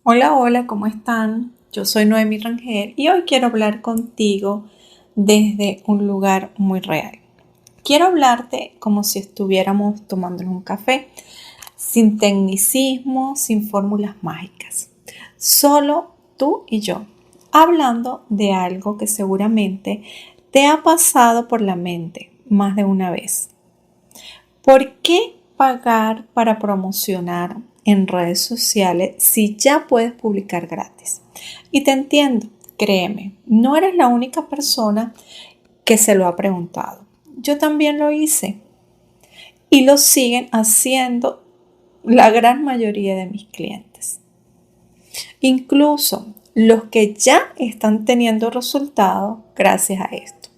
Hola, hola, ¿cómo están? Yo soy Noemi Rangel y hoy quiero hablar contigo desde un lugar muy real. Quiero hablarte como si estuviéramos tomándonos un café, sin tecnicismo, sin fórmulas mágicas. Solo tú y yo, hablando de algo que seguramente te ha pasado por la mente más de una vez. ¿Por qué pagar para promocionar en redes sociales si ya puedes publicar gratis? Y te entiendo, créeme, no eres la única persona que se lo ha preguntado. Yo también lo hice y lo siguen haciendo la gran mayoría de mis clientes. Incluso los que ya están teniendo resultados gracias a esto.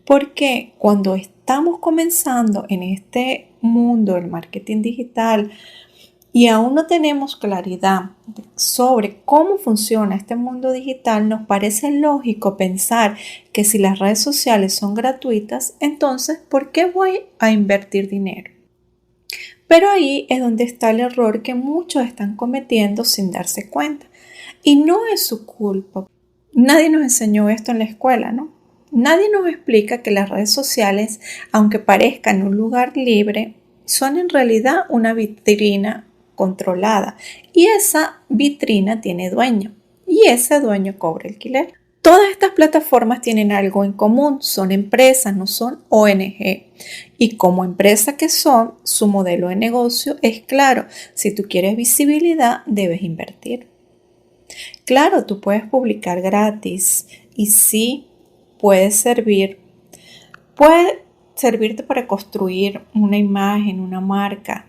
Porque cuando estamos comenzando en este mundo del marketing digital y aún no tenemos claridad sobre cómo funciona este mundo digital, nos parece lógico pensar que si las redes sociales son gratuitas, entonces ¿por qué voy a invertir dinero? Pero ahí es donde está el error que muchos están cometiendo sin darse cuenta. Y no es su culpa. Nadie nos enseñó esto en la escuela, ¿no? Nadie nos explica que las redes sociales, aunque parezcan un lugar libre, son en realidad una vitrina controlada y esa vitrina tiene dueño y ese dueño cobra alquiler. Todas estas plataformas tienen algo en común, son empresas, no son ONG. Y como empresa que son, su modelo de negocio es claro, si tú quieres visibilidad, debes invertir. Claro, tú puedes publicar gratis y sí, puede servirte para construir una imagen, una marca,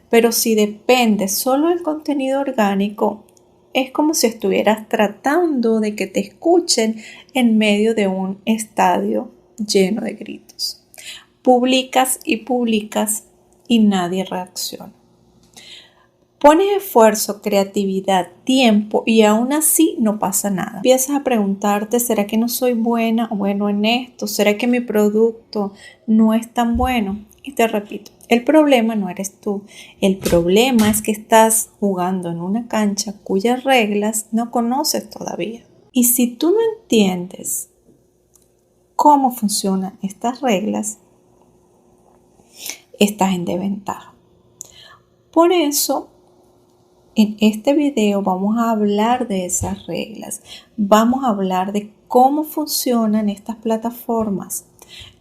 pero si depende solo del contenido orgánico, es como si estuvieras tratando de que te escuchen en medio de un estadio lleno de gritos. Publicas y publicas y nadie reacciona. Pones esfuerzo, creatividad, tiempo y aún así no pasa nada. Empiezas a preguntarte, ¿será que no soy buena o bueno en esto? ¿Será que mi producto no es tan bueno? Y te repito, el problema no eres tú. El problema es que estás jugando en una cancha cuyas reglas no conoces todavía. Y si tú no entiendes cómo funcionan estas reglas, estás en desventaja. Por eso, en este video vamos a hablar de esas reglas, vamos a hablar de cómo funcionan estas plataformas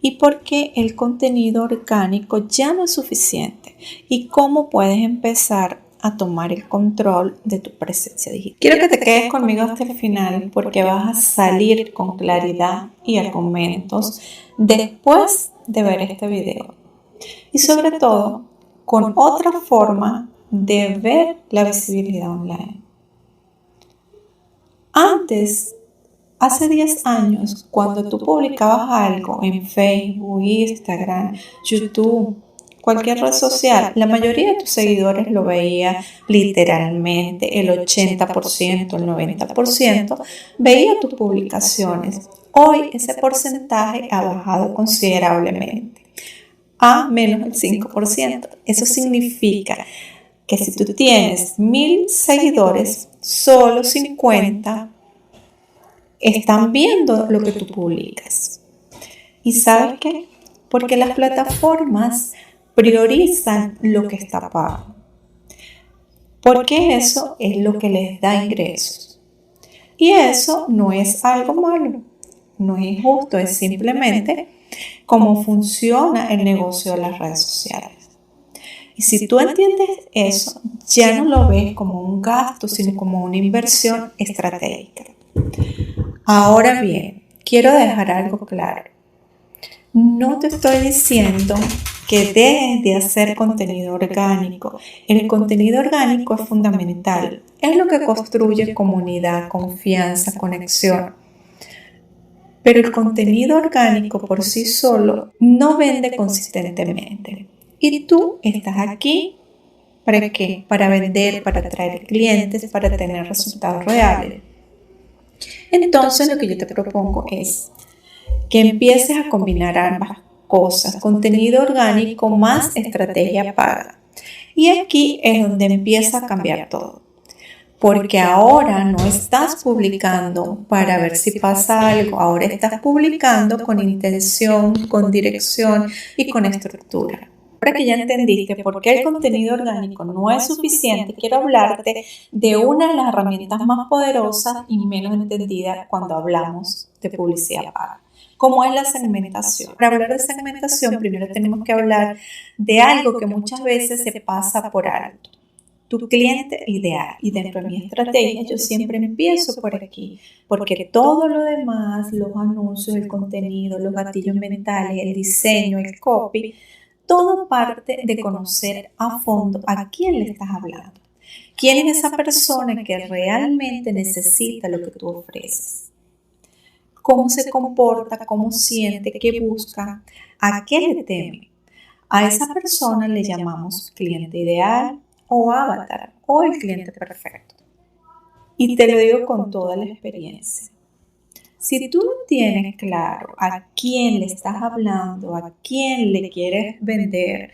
y por qué el contenido orgánico ya no es suficiente y cómo puedes empezar a tomar el control de tu presencia digital. Quiero que te quedes conmigo hasta el final porque vas a salir con claridad y argumentos después de ver este video y sobre todo con otra forma de ver la visibilidad online. Antes, hace 10 años, cuando tú publicabas algo en Facebook, Instagram, YouTube, cualquier red social, la mayoría de tus seguidores lo veía literalmente, el 80%, el 90% veía tus publicaciones. Hoy ese porcentaje ha bajado considerablemente a menos del 5%. Eso significa que si tú tienes 1000 seguidores, solo 50 están viendo lo que tú publicas. ¿Y sabes qué? Porque las plataformas priorizan lo que está pago. Porque eso es lo que les da ingresos. Y eso no es algo malo, no es injusto, es simplemente cómo funciona el negocio de las redes sociales. Y si tú entiendes eso, ya no lo ves como un gasto, sino como una inversión estratégica. Ahora bien, quiero dejar algo claro. No te estoy diciendo que dejes de hacer contenido orgánico. El contenido orgánico es fundamental. Es lo que construye comunidad, confianza, conexión. Pero el contenido orgánico por sí solo no vende consistentemente. Y tú estás aquí ¿para qué? Para vender, para atraer clientes, para tener resultados reales. Entonces lo que yo te propongo es que empieces a combinar ambas cosas, contenido orgánico más estrategia paga. Y aquí es donde empieza a cambiar todo. porque ahora no estás publicando para ver si pasa algo, ahora estás publicando con intención, con dirección y con estructura. Ahora que ya entendiste por qué el contenido orgánico no es suficiente, quiero hablarte de una de las herramientas más poderosas y menos entendidas cuando hablamos de publicidad paga, como es la segmentación. Para hablar de segmentación, primero tenemos que hablar de algo que muchas veces se pasa por alto: tu cliente ideal. Y dentro de mi estrategia yo siempre empiezo por aquí, porque todo lo demás, los anuncios, el contenido, los gatillos mentales, el diseño, el copy, todo parte de conocer a fondo a quién le estás hablando. ¿Quién es esa persona que realmente necesita lo que tú ofreces? ¿Cómo se comporta? ¿Cómo siente? ¿Qué busca? ¿A qué le teme? A esa persona le llamamos cliente ideal o avatar o el cliente perfecto. Y te lo digo con toda la experiencia. Si tú no tienes claro a quién le estás hablando, a quién le quieres vender,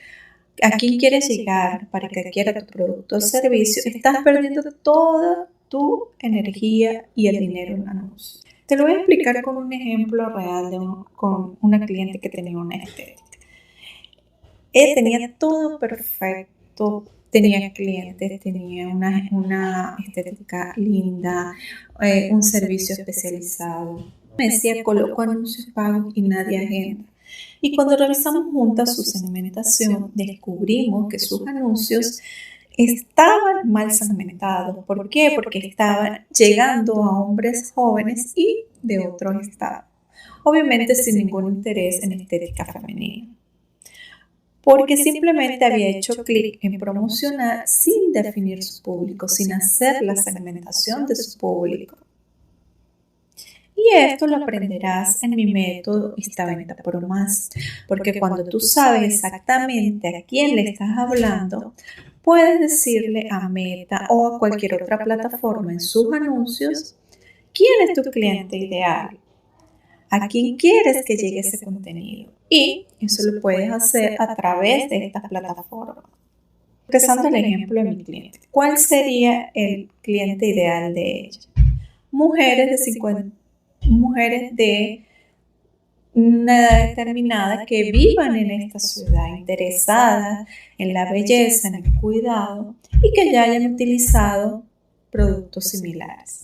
a quién quieres llegar para que adquiera tu producto o servicio, estás perdiendo toda tu energía y el dinero en anuncios. Te lo voy a explicar con un ejemplo real con una cliente que tenía una estética. Tenía todo perfecto, tenía clientes, tenía una estética linda, un servicio especializado. Me decía, coloco anuncios pagos y nadie agenda. Y cuando revisamos juntas su segmentación, descubrimos que sus anuncios estaban mal segmentados. ¿Por qué? Porque estaban llegando a hombres jóvenes y de otros estados, obviamente sin ningún interés en estética femenina, porque simplemente había hecho clic en promocionar sin definir su público, sin hacer la segmentación de su público. Y esto lo aprenderás en mi método Esta Venta por Más, porque cuando tú sabes exactamente a quién le estás hablando, puedes decirle a Meta o a cualquier otra plataforma en sus anuncios quién es tu cliente ideal, a quién quieres que llegue ese contenido. Y eso lo puedes hacer a través de estas plataformas. Empezando el ejemplo de mi cliente. ¿Cuál sería el cliente ideal de ella? Mujeres de una edad determinada que vivan en esta ciudad, interesadas en la belleza, en el cuidado y que ya hayan utilizado productos similares.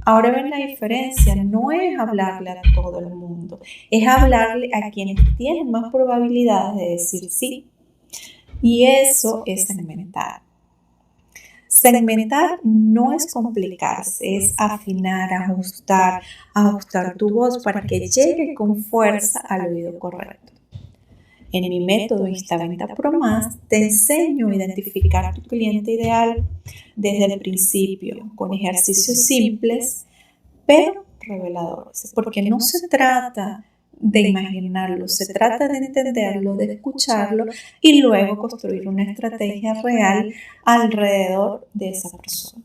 Ahora ven la diferencia, no es hablarle a todo el mundo, es hablarle a quienes tienen más probabilidades de decir sí. Y eso es segmentar. Segmentar no es complicarse, es afinar, ajustar tu voz para que llegue con fuerza al oído correcto. En mi método Instaventa Pro Más te enseño a identificar tu cliente ideal desde el principio con ejercicios simples pero reveladores, porque no se trata de imaginarlo, se trata de entenderlo, de escucharlo y luego construir una estrategia real alrededor de esa persona.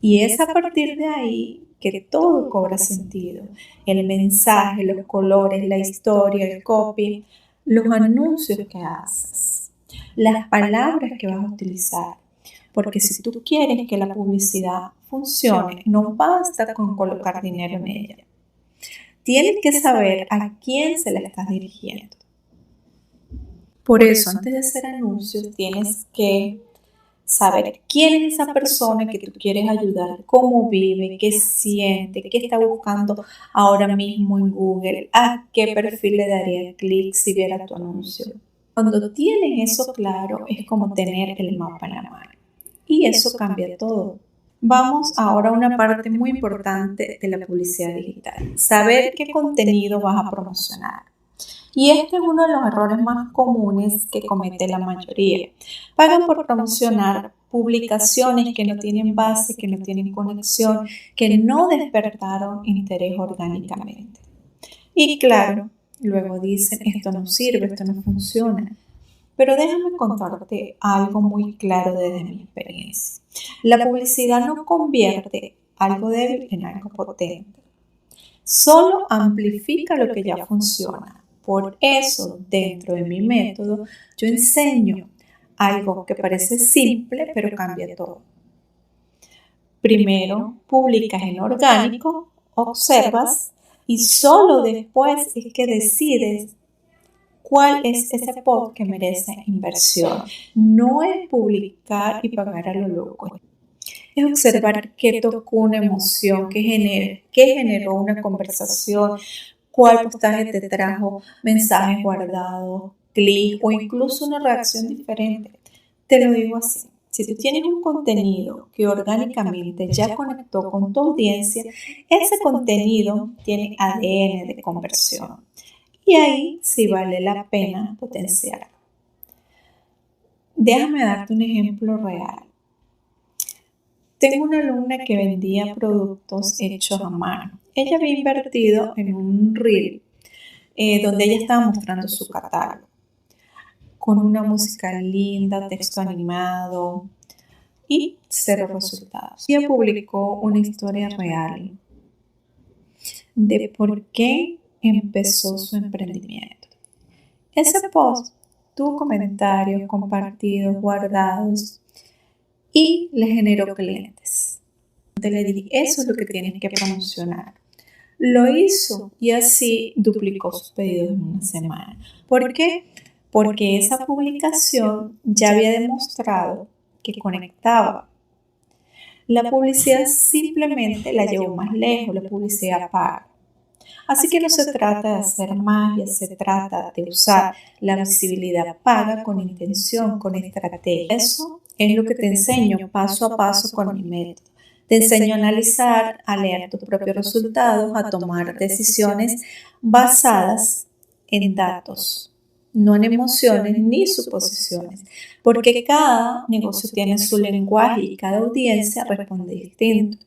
Y es a partir de ahí que todo cobra sentido. El mensaje, los colores, la historia, el copy, los anuncios que haces, las palabras que vas a utilizar. Porque si tú quieres que la publicidad funcione, no basta con colocar dinero en ella. Tienes que saber a quién se la estás dirigiendo. Por eso, antes de hacer anuncios, tienes que saber quién es esa persona que tú quieres ayudar, cómo vive, qué siente, qué está buscando ahora mismo en Google, a qué perfil le daría clic si viera tu anuncio. Cuando tienes eso claro, es como tener el mapa en la mano. Y eso cambia todo. Vamos ahora a una parte muy importante de la publicidad digital. Saber qué contenido vas a promocionar. Y este es uno de los errores más comunes que comete la mayoría. Pagan por promocionar publicaciones que no tienen base, que no tienen conexión, que no despertaron interés orgánicamente. Y claro, luego dicen, esto no sirve, esto no funciona. Pero déjame contarte algo muy claro desde mi experiencia. La publicidad no convierte algo débil en algo potente. Solo amplifica lo que ya funciona. Por eso, dentro de mi método, yo enseño algo que parece simple, pero cambia todo. Primero publicas en orgánico, observas y solo después es que decides cuál es ese post que merece inversión. No es publicar y pagar a lo loco. Es observar qué tocó una emoción, qué generó una conversación, cuál postaje te trajo mensajes guardados, clic o incluso una reacción diferente. Te lo digo así. Si tú tienes un contenido que orgánicamente ya conectó con tu audiencia, ese contenido tiene ADN de conversión. Y ahí sí vale la pena potenciar. Déjame darte un ejemplo real. Tengo una alumna que vendía productos hechos a mano. Ella había invertido en un reel donde ella estaba mostrando su catálogo con una música linda, texto animado y cero resultados. Ella publicó una historia real de por qué empezó su emprendimiento. Ese post tuvo comentarios compartidos, guardados y le generó clientes. Le dije, eso es lo que tienes que promocionar. Lo hizo y así duplicó sus pedidos en una semana. ¿Por qué? Porque esa publicación ya había demostrado que conectaba. La publicidad simplemente la llevó más lejos, la publicidad paga. Así que no se trata de hacer magia, se trata de usar la visibilidad paga con intención, con estrategia. Eso es lo que te enseño paso a paso con mi método. Te enseño a analizar, a leer tus propios resultados, a tomar decisiones basadas en datos, no en emociones ni suposiciones, porque cada negocio tiene su lenguaje y cada audiencia responde distinto.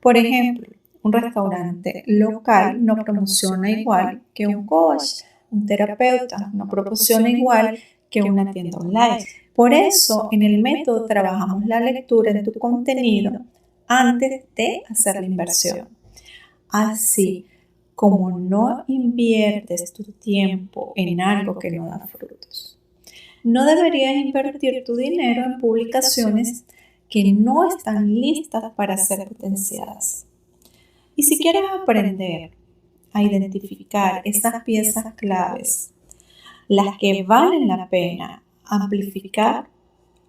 Por ejemplo, un restaurante local no promociona igual que un coach, un terapeuta, no promociona igual que una tienda online. Por eso, en el método trabajamos la lectura en tu contenido antes de hacer la inversión. Así como no inviertes tu tiempo en algo que no da frutos, no deberías invertir tu dinero en publicaciones que no están listas para ser potenciadas. Y si quieres aprender a identificar esas piezas claves, las que valen la pena amplificar,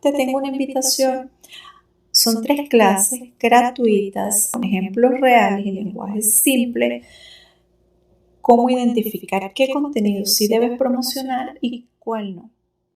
te tengo una invitación. Son 3 clases gratuitas con ejemplos reales y lenguaje simple, cómo identificar qué contenido sí debes promocionar y cuál no.